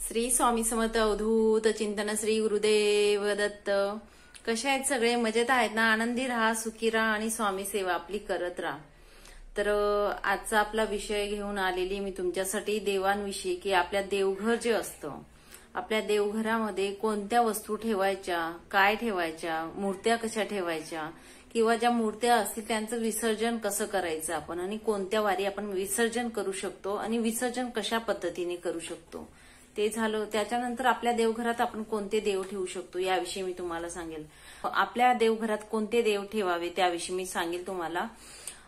श्री स्वामी समर्थ अवधूत चिंतन श्री गुरुदेव दत्त. कशा आहेत सगळे? मजेत आहेत ना? आनंदी राहा, सुखी राहा आणि स्वामी सेवा आपली करत राहा. तर आजचा आपला विषय घेऊन आलेली मी तुमच्यासाठी देवांविषयी, की आपल्या देवघर जे असतं, आपल्या देवघरामध्ये कोणत्या वस्तू ठेवायच्या, काय ठेवायच्या, मूर्त्या कशा ठेवायच्या, किंवा ज्या मूर्त्या असतील त्यांचं विसर्जन कसं करायचं आपण, आणि कोणत्या वारी आपण विसर्जन करू शकतो आणि विसर्जन कशा पद्धतीने करू शकतो ते झालं. त्याच्यानंतर आपल्या देवघरात आपण कोणते देव ठेवू शकतो याविषयी मी तुम्हाला सांगेल. आपल्या देवघरात कोणते देव ठेवावे त्याविषयी मी सांगेल तुम्हाला.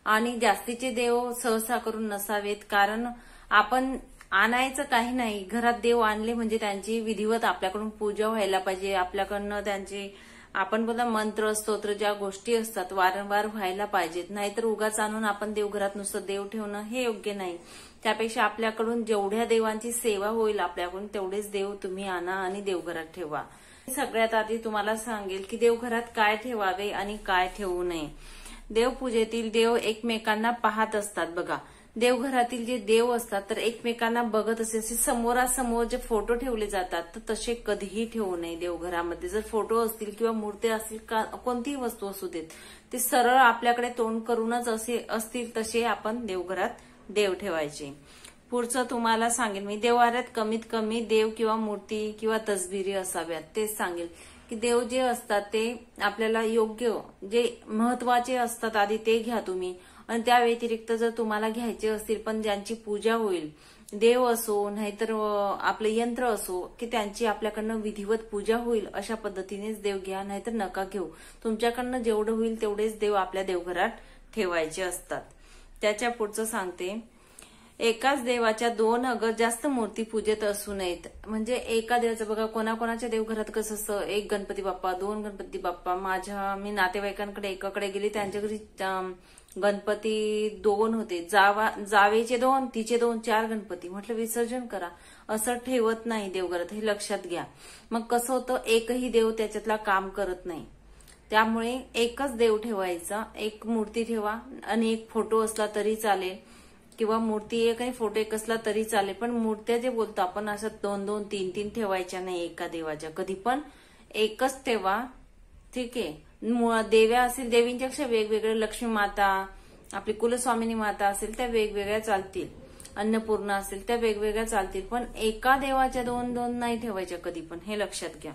आणि जास्तीचे देव सहसा करून नसावेत, कारण आपण आणायचं काही नाही. घरात देव आणले म्हणजे त्यांची विधिवत आपल्याकडून पूजा व्हायला पाहिजे. आपल्याकडनं त्यांची आपण बोला मंत्र स्तोत्र ज्या गोष्टी असतात वारंवार व्हायला पाहिजेत. नाहीतर उगाच आणून आपण देवघरात नुसतं देव ठेवणं हे योग्य नाही. त्यापेक्षा आपल्याकडून जेवढ्या देवांची सेवा होईल आपल्याकडून तेवढेच देव तुम्ही आणा आणि देवघरात ठेवा. सगळ्यात आधी तुम्हाला सांगेल की देवघरात काय ठेवावे आणि काय ठेवू नये. देवपूजेतील देव एकमेकांना पाहत असतात बघा. देवघरातील जे देव असतात तर एकमेकांना बघत असे समोरासमोर जे फोटो ठेवले जातात तर तसे कधीही ठेवू नये देवघरामध्ये. जर फोटो असतील किंवा मूर्ती असतील, कोणतीही वस्तू असू देत, ते सरळ आपल्याकडे तोंड करूनच असे असतील तसे आपण देवघरात देव ठेवायचे. पुढचं तुम्हाला सांगेल मी, देवाऱ्यात कमीत कमी देव किंवा मूर्ती किंवा तसबिरी असाव्यात. तेच सांगेल की देव जे असतात ते आपल्याला योग्य जे महत्वाचे असतात आधी ते घ्या तुम्ही, आणि त्या व्यतिरिक्त जर तुम्हाला घ्यायचे असतील पण ज्यांची पूजा होईल, देव असो नाहीतर आपलं यंत्र असो, की त्यांची आपल्याकडनं विधिवत पूजा होईल अशा पद्धतीनेच देव घ्या, नाहीतर नका घेऊ. तुमच्याकडनं जेवढं होईल तेवढेच देव आपल्या देवघरात ठेवायचे असतात. त्याच्या पुढचं सांगते, एकाच देवाच्या दोन अगर जास्त मूर्ती पूजेत असू नयेत. म्हणजे एका देवाचं बघा, कोणाकोणाच्या देवघरात कसं असतं, एक गणपती बाप्पा, दोन गणपती बाप्पा. मी नातेवाईकांकडे एकाकडे गेली, त्यांच्या घरी गणपती दोन होते, जावेचे दोन, तिचे दोन, 4 गणपती. म्हटलं विसर्जन करा, असं ठेवत नाही देवघरात, हे लक्षात घ्या. मग कसं होतं, एकही देव त्याच्यातला काम करत नाही. त्यामुळे एकच देव ठेवायचा, एक मूर्ती ठेवा आणि एक फोटो असला तरी चालेल, किंवा मूर्ती एक आणि फोटो एक असला तरी चालेल. पण मूर्त्या जे बोलतो आपण असं 2-2, 3-3 ठेवायच्या नाही एका देवाच्या. कधी पण एकच ठेवा, ठीक आहे. देव्या असेल, देवींच्यापेक्षा वेगवेगळे, लक्ष्मी माता, आपली कुलस्वामिनी माता असेल त्या वेगवेगळ्या चालतील, अन्नपूर्णा असेल त्या वेगवेगळ्या चालतील, पण एका देवाच्या 2-2 नाही ठेवायच्या कधी पण, हे लक्षात घ्या.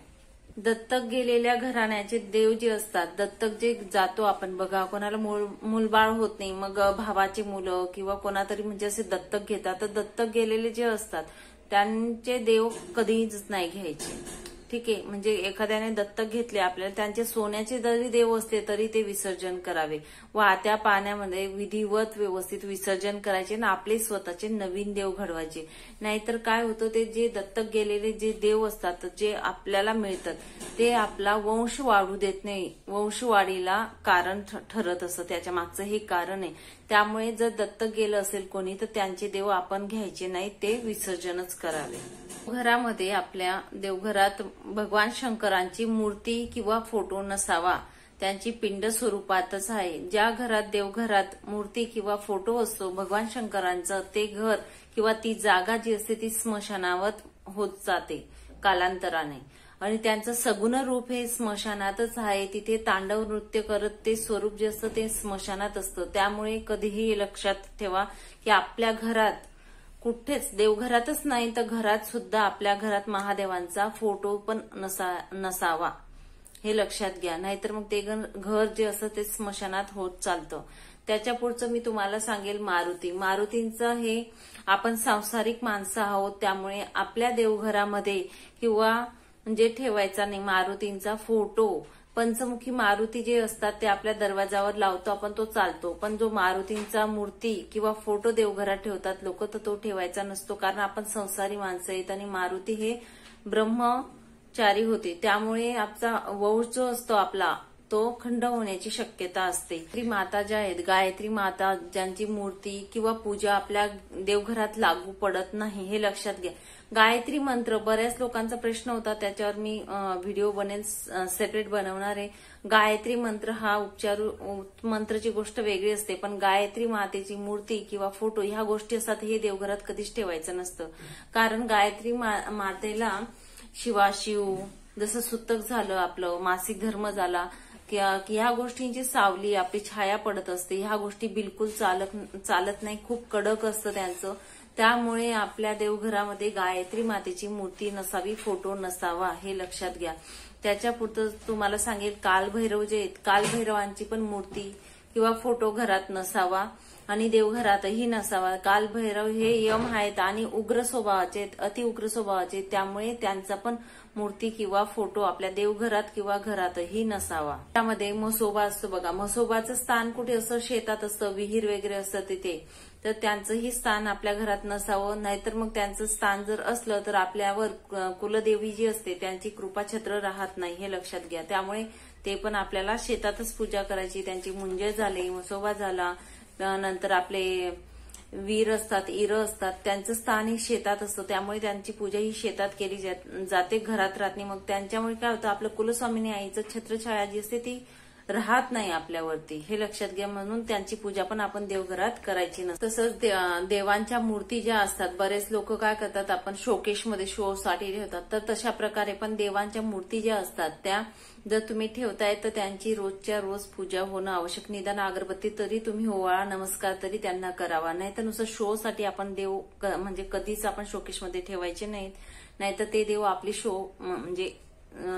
दत्तक गेलेल्या घराण्याचे देव जे असतात, दत्तक जे जातो आपण बघा, कोणाला मूलबाळ होत नाही, मग भावाचे मुलं किंवा कोणातरी म्हणजे असे दत्तक घेतात, तर दत्तक गेलेले जे असतात त्यांचे देव कधीच नाही घ्यायचे, ठीक आहे. म्हणजे एखाद्याने दत्तक घेतले आपल्याला, त्यांचे सोन्याचे जरी देव असले तरी ते विसर्जन करावे. वाहत्या पाण्यामध्ये विधिवत व्यवस्थित विसर्जन करायचे ना, आपले स्वतःचे नवीन देव घडवायचे. नाहीतर काय होतं, ते जे दत्तक गेलेले जे देव असतात जे आपल्याला मिळतात ते आपला वंश वाढू देत नाही, वंशवाढीला कारण ठरत असतं. त्याच्या मागचं हे कारण आहे. त्यामुळे जर दत्तक गेलं असेल कोणी तर त्यांचे देव आपण घ्यायचे नाही, ते विसर्जनच करावे. घरामध्ये आपल्या देवघरात भगवान शंकरांची मूर्ती किंवा फोटो नसावा, त्यांची पिंड स्वरूपातच आहे. ज्या घरात देवघरात मूर्ती किंवा फोटो असतो भगवान शंकरांचं, ते घर किंवा ती जागा जी असते ती स्मशानावत होत जाते कालांतराने, आणि त्यांचं सगुण रूप हे स्मशानातच आहे. तिथे तांडव नृत्य करत ते स्वरूप जे असतं ते स्मशानात असतं. त्यामुळे कधीही लक्षात ठेवा की आपल्या घरात कुठेच, देवघरातच नाही तर घरात सुद्धा आपल्या घरात महादेवांचा फोटो पण नसावा, हे लक्षात घ्या. नाहीतर मग ते घर जे असतं ते स्मशानात होत चालतं. त्याच्या पुढचं मी तुम्हाला सांगेल मारुती. मारुतींचं हे, आपण सांसारिक माणसं आहोत त्यामुळे आपल्या देवघरामध्ये किंवा म्हणजे ठेवायचा नाही मारुतींचा फोटो. पंचमुखी मारुती जे असतात ते आपल्या दरवाजावर लावतो आपण, तो चालतो. पण जो मारुतींचा मूर्ती किंवा फोटो देवघरात ठेवतात लोक, तर तो ठेवायचा नसतो. कारण आपण संसारी माणसं आहेत आणि मारुती हे ब्रह्मचारी होते. त्यामुळे आपला वंश जो असतो आपला तो खंड होण्याची शक्यता असते. गायत्री माता ज्या आहेत, गायत्री माता ज्यांची मूर्ती किंवा पूजा आपल्या देवघरात लागू पडत नाही हे लक्षात घ्या. गायत्री मंत्र बऱ्याच लोकांचा प्रश्न होता, त्याच्यावर मी व्हिडिओ बनेल, सेपरेट बनवणार आहे. गायत्री मंत्र हा उपचार मंत्राची गोष्ट वेगळी असते, पण गायत्री मातेची मूर्ती किंवा फोटो ह्या गोष्टी असतात हे देवघरात कधीच ठेवायचं नसतं. कारण गायत्री मातेला शिवाशिव, जसं सुतक झालं, आपलं मासिक धर्म झाला की ह्या गोष्टींची सावली आपली छाया पडत असते. ह्या गोष्टी बिलकुल चालत नाही, खूप कडक असतं त्यांचं. त्यामुळे आपल्या देवघरामध्ये गायत्री मातेची मूर्ती नसावी, फोटो नसावा हे लक्षात घ्या. त्याच्यापुरतं तुम्हाला सांगेल, कालभैरव जे आहेत, कालभैरवांची पण मूर्ती किंवा फोटो घरात नसावा आणि देवघरातही नसावा. कालभैरव हे यम आहेत आणि उग्र स्वभावाचे आहेत, अति उग्र स्वभावाचे, त्यामुळे त्यांचा पण मूर्ती किंवा फोटो आपल्या देवघरात किंवा घरातही नसावा. त्यामध्ये म्हसोबा असतो बघा, म्हसोबाचं स्थान कुठे असतं, शेतात असतं, विहीर वगैरे असतं तिथे, तर त्यांचंही स्थान आपल्या घरात नसावं. नाहीतर मग त्यांचं स्थान जर असलं तर आपल्यावर कुलदेवी जी असते त्यांची कृपाछत्र राहत नाही हे लक्षात घ्या. त्यामुळे ते पण आपल्याला शेतातच पूजा करायची. त्यांची मुंज झाली, म्हसोबा झाला, नंतर आपले वीर असतात, इर असतात, त्यांचं स्थान ही शेतात असतं, त्यामुळे त्यांची पूजा ही शेतात केली जाते, घरात राहत नाही. मग त्यांच्यामुळे काय होतं, आपलं कुलस्वामिनी आईचं छत्रछाया जी असते ती राहत नाही आपल्यावरती हे लक्षात घ्या. म्हणून त्यांची पूजा पण आपण देवघरात करायची नसते. तसंच देवांच्या मूर्ती ज्या असतात, बरेच लोक काय करतात, आपण शोकेशमध्ये शो साठी ठेवतात, तर तशा प्रकारे पण देवांच्या मूर्ती ज्या असतात त्या जर तुम्ही ठेवताय तर त्यांची रोजच्या रोज पूजा होणं आवश्यक. निदान अगरबत्ती तरी तुम्ही ओवाळा, नमस्कार तरी त्यांना करावा. नाहीतर नुसतं शो साठी आपण देव म्हणजे कधीच आपण शोकेशमध्ये ठेवायचे नाहीत. नाहीतर ते देव आपली म्हणजे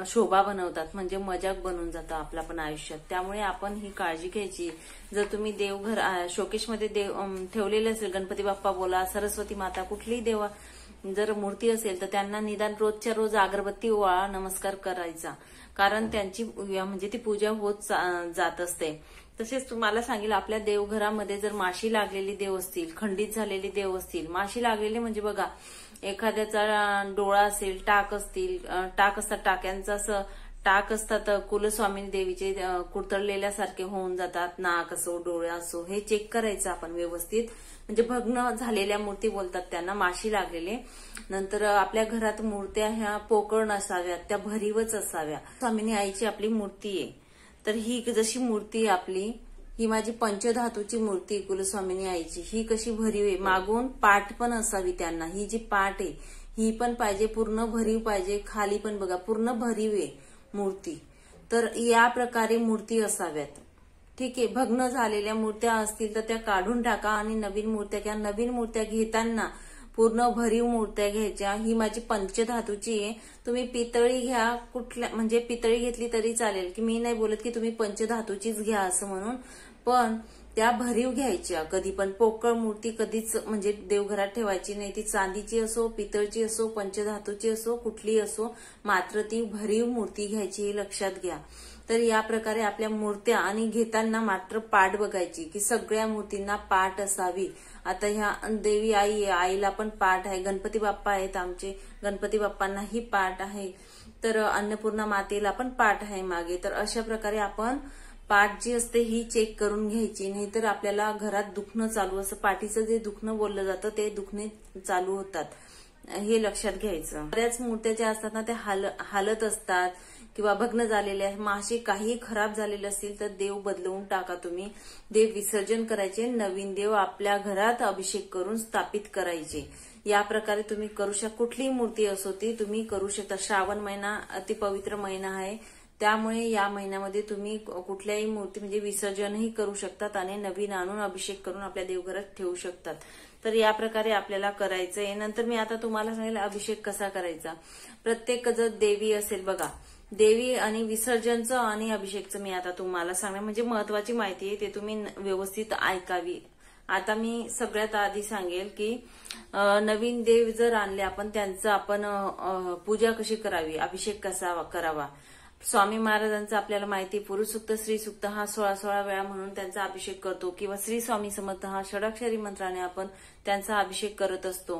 शोभा बनवतात, म्हणजे मजाक बनून जातं आपल्या पण आयुष्यात. त्यामुळे आपण ही काळजी घ्यायची. जर तुम्ही देवघर शोकेशमध्ये देव ठेवलेले असेल, गणपती बाप्पा बोला, सरस्वती माता, कुठलीही देवा जर मूर्ती असेल तर त्यांना निदान रोजच्या रोज अगरबत्ती ओवाळा, नमस्कार करायचा, कारण त्यांची म्हणजे ती पूजा होत जात असते. तसेच तुम्हाला सांगेल, आपल्या देवघरामध्ये जर माशी लागलेली देव असतील, खंडित झालेली देव असतील, माशी लागलेली म्हणजे बघा, एखाद्याचा डोळा असेल, टाक असतील, टाक असतात, टाक्यांचं असं टाक असतात, कुलस्वामिनी देवीचे कुरतडलेल्यासारखे होऊन जातात, नाक असो, डोळे असो, हे चेक करायचं आपण व्यवस्थित. म्हणजे भग्न झालेल्या मूर्ती बोलतात त्यांना, माशी लागलेले. नंतर आपल्या घरात मूर्त्या ह्या पोकळ नसाव्यात, त्या भरीवच असाव्या. स्वामिनी आईची आपली मूर्ती आहे, तर ही जशी मूर्ती आपली, ही माझी पंचधातूची मूर्ती कुलस्वामिनी आईची, ही कशी भरीव आहे, मागून पाठ पण असावी त्यांना. ही जी पाठ आहे ही पण पाहिजे, पूर्ण भरीव पाहिजे, खाली पण बघा पूर्ण भरीव आहे मूर्ती. तर या प्रकारे मूर्ती असाव्यात. ठीक आहे, भग्न झालेल्या मूर्त्या असतील तर त्या काढून टाका आणि नवीन मूर्त्या घ्या. नवीन मूर्त्या घेताना पूर्ण भरीव मूर्त्या घ्यायच्या. ही माझी पंचधातूची आहे, तुम्ही पितळी घ्या, कुठल्या म्हणजे पितळी घेतली तरी चालेल, की मी नाही बोलत की तुम्ही पंचधातूचीच घ्या असं म्हणून, पण त्या भरीव घ्यायच्या. कधी पण पोकळ मूर्ती कधीच म्हणजे देवघरात ठेवायची नाही. ती चांदीची असो, पितळची असो, पंचधातूची असो, कुठली असो, मात्र ती भरीव मूर्ती घ्यायची हे लक्षात घ्या. तर या प्रकारे आपल्या मूर्त्या आणि घेताना मात्र पाठ बघायची, की सगळ्या मूर्तींना पाठ असावी. आता ह्या देवी आई आहे, आईला पण पाठ आहे. गणपती बाप्पा आहेत आमचे, गणपती बाप्पांनाही पाठ आहे. तर अन्नपूर्णा मातेला पण पाठ आहे मागे. तर अशा प्रकारे आपण पाठ जी असते ही चेक करून घ्यायची, नाहीतर आपल्याला घरात दुखणं चालू असं, पाठीचं जे दुखणं बोललं जातं ते दुखणे चालू होतात हे लक्षात घ्यायचं. बऱ्याच मूर्त्या ज्या असतात ना त्या हालत असतात किंवा भग्न झालेल्या, माशी काही खराब झालेले असतील तर देव बदलवून टाका तुम्ही. देव विसर्जन करायचे, नवीन देव आपल्या घरात अभिषेक करून स्थापित करायचे. या प्रकारे तुम्ही करू शकता. कुठलीही मूर्ती असो ती तुम्ही करू शकता. श्रावण महिना अतिपवित्र महिना आहे, त्यामुळे या महिन्यामध्ये तुम्ही कुठल्याही मूर्ती म्हणजे विसर्जनही करू शकतात आणि नवीन आणून अभिषेक करून आपल्या देवघरात ठेवू शकतात. तर या प्रकारे आपल्याला करायचंय. नंतर मी आता तुम्हाला सांगेल अभिषेक कसा करायचा. प्रत्येक जर देवी असेल बघा, देवी आणि विसर्जनचं आणि अभिषेकचं मी आता तुम्हाला सांगणार, म्हणजे महत्वाची माहिती आहे, ते तुम्ही व्यवस्थित ऐकावी. आता मी सगळ्यात आधी सांगेल की नवीन देव जर आणले आपण, त्यांचं आपण पूजा कशी करावी, अभिषेक कसा करावा. स्वामी महाराजांचा आपल्याला माहिती पुरुष सूक्त श्री सूक्त हा 16 वेळा म्हणून त्यांचा अभिषेक करतो, किंवा श्री स्वामी समर्थ हा षडाक्षरी मंत्राने आपण त्यांचा अभिषेक करत असतो.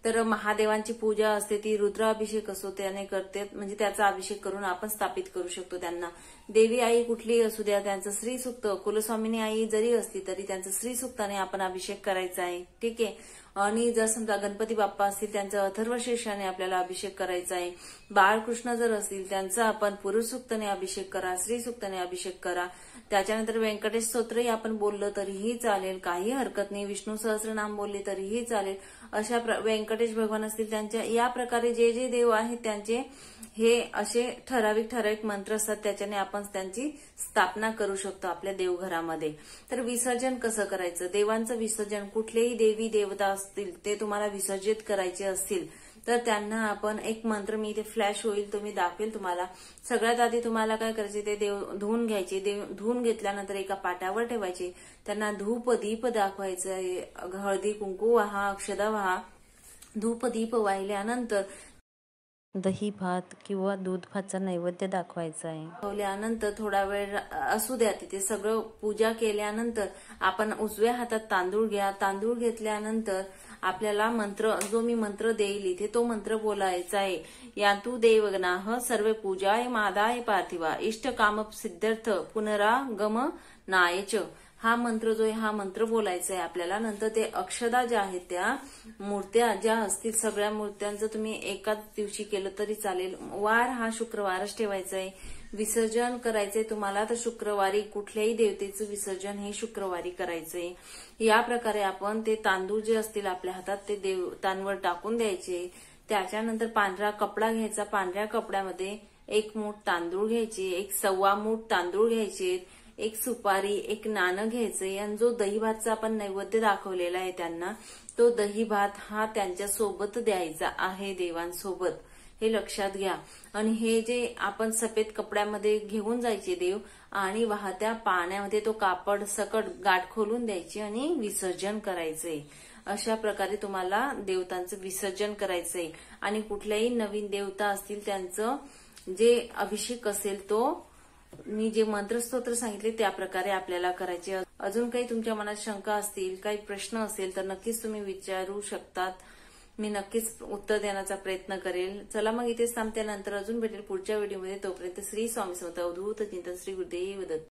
तर महादेवांची पूजा असते ती रुद्राभिषेक असतो त्याने करते, म्हणजे त्याचा अभिषेक करून आपण स्थापित करू शकतो त्यांना. देवी आई कुठलीही असू द्या, त्यांचं श्री सूक्त, कुलस्वामिनी आई जरी असली तरी त्यांचं श्री सूक्ताने आपण अभिषेक करायचा आहे. ठीक आहे. आणि जर समजा गणपती बाप्पा असतील त्यांचा अथर्वशीर्षाने आपल्याला अभिषेक करायचा आहे. बाळकृष्ण जर असतील त्यांचा आपण पुरुष सूक्ताने अभिषेक करा, श्री सूक्ताने अभिषेक करा. त्याच्यानंतर व्यंकटेश स्तोत्रही आपण बोललं तरीही चालेल, काही हरकत नाही. विष्णू सहस्रनाम बोलले तरीही चालेल. अशा व्यंकटेश भगवान असतील त्यांच्या या प्रकारे जे जे देव आहेत त्यांचे हे असे ठराविक मंत्र असतात, त्याच्याने आपण त्यांची स्थापना करू शकतो आपल्या देवघरामध्ये. तर विसर्जन कसं करायचं? देवांचं विसर्जन, कुठलेही देवी देवता असतील ते तुम्हाला विसर्जित करायचे असतील तर त्यांना आपण एक मंत्र, मी इथे फ्लॅश होईल तो मी दाखवेल तुम्हाला. सगळ्यात आधी तुम्हाला काय करायचे, ते देव धुवून घ्यायचे. देव धुवून घेतल्यानंतर एका पाटावर ठेवायचे, त्यांना धूप दीप दाखवायचं, हळदी कुंकू वाहा, अक्षदा वाहा. धूप दीप वाहिल्यानंतर दही भात किंवा दूध भातचा नैवेद्य दाखवायचा आहे. दाखवल्यानंतर थोडा वेळ असू द्या तिथे. सगळं पूजा केल्यानंतर आपण उजव्या हातात तांदूळ घ्या. तांदूळ घेतल्यानंतर आपल्याला मंत्र, जो मी मंत्र देईल इथे तो मंत्र बोलायचा आहे. यातू देवगणाः सर्व पूजाय मादाय पार्थिवा इष्ट काम सिद्ध्यर्थ पुनरागम नायच. हा मंत्र जो आहे हा मंत्र बोलायचा आहे आपल्याला. नंतर ते अक्षदा ज्या आहेत त्या मूर्त्या ज्या असतील सगळ्या मूर्त्यांचं तुम्ही एकाच दिवशी केलं तरी चालेल. वार हा शुक्रवारच ठेवायचा आहे. विसर्जन करायचंय तुम्हाला तर शुक्रवारी, कुठल्याही देवतेचं विसर्जन हे शुक्रवारी करायचंय. या प्रकारे आपण ते तांदूळ जे असतील आपल्या हातात ते देवतांवर टाकून द्यायचे. त्याच्यानंतर पांढरा कपडा घ्यायचा. पांढऱ्या कपड्यामध्ये 1 मूठ तांदूळ घ्यायचे, 1 मूठ तांदूळ घ्यायचे, 1 सुपारी, 1 नाणं घ्यायचंय. आणि जो दही भातचा आपण नैवेद्य दाखवलेला आहे त्यांना, तो दही भात हा त्यांच्या सोबत द्यायचा आहे, देवांसोबत. हे लक्षात घ्या. आणि हे जे आपण सफेद कपड्यामध्ये घेऊन जायचे देव आणि वाहत्या पाण्यामध्ये तो कापड सकट गाठ खोलून द्यायची आणि विसर्जन करायचंय. अशा प्रकारे तुम्हाला देवतांचं विसर्जन करायचंय. आणि कुठल्याही नवीन देवता असतील त्यांचं जे अभिषेक असेल तो मी जे मंत्रस्तोत्र सांगितले त्या प्रकारे आपल्याला करायचे. अजून काही तुमच्या मनात शंका असतील, काही प्रश्न असेल तर नक्कीच तुम्ही विचारू शकतात. मी नक्कीच उत्तर देण्याचा प्रयत्न करेल. चला मग इथेच थांबते, नंतर अजून भेटेल पुढच्या व्हिडिओमध्ये. तोपर्यंत श्री स्वामी समर्थ. अवधूत चिंतन. श्री गुरुदेव दत्त.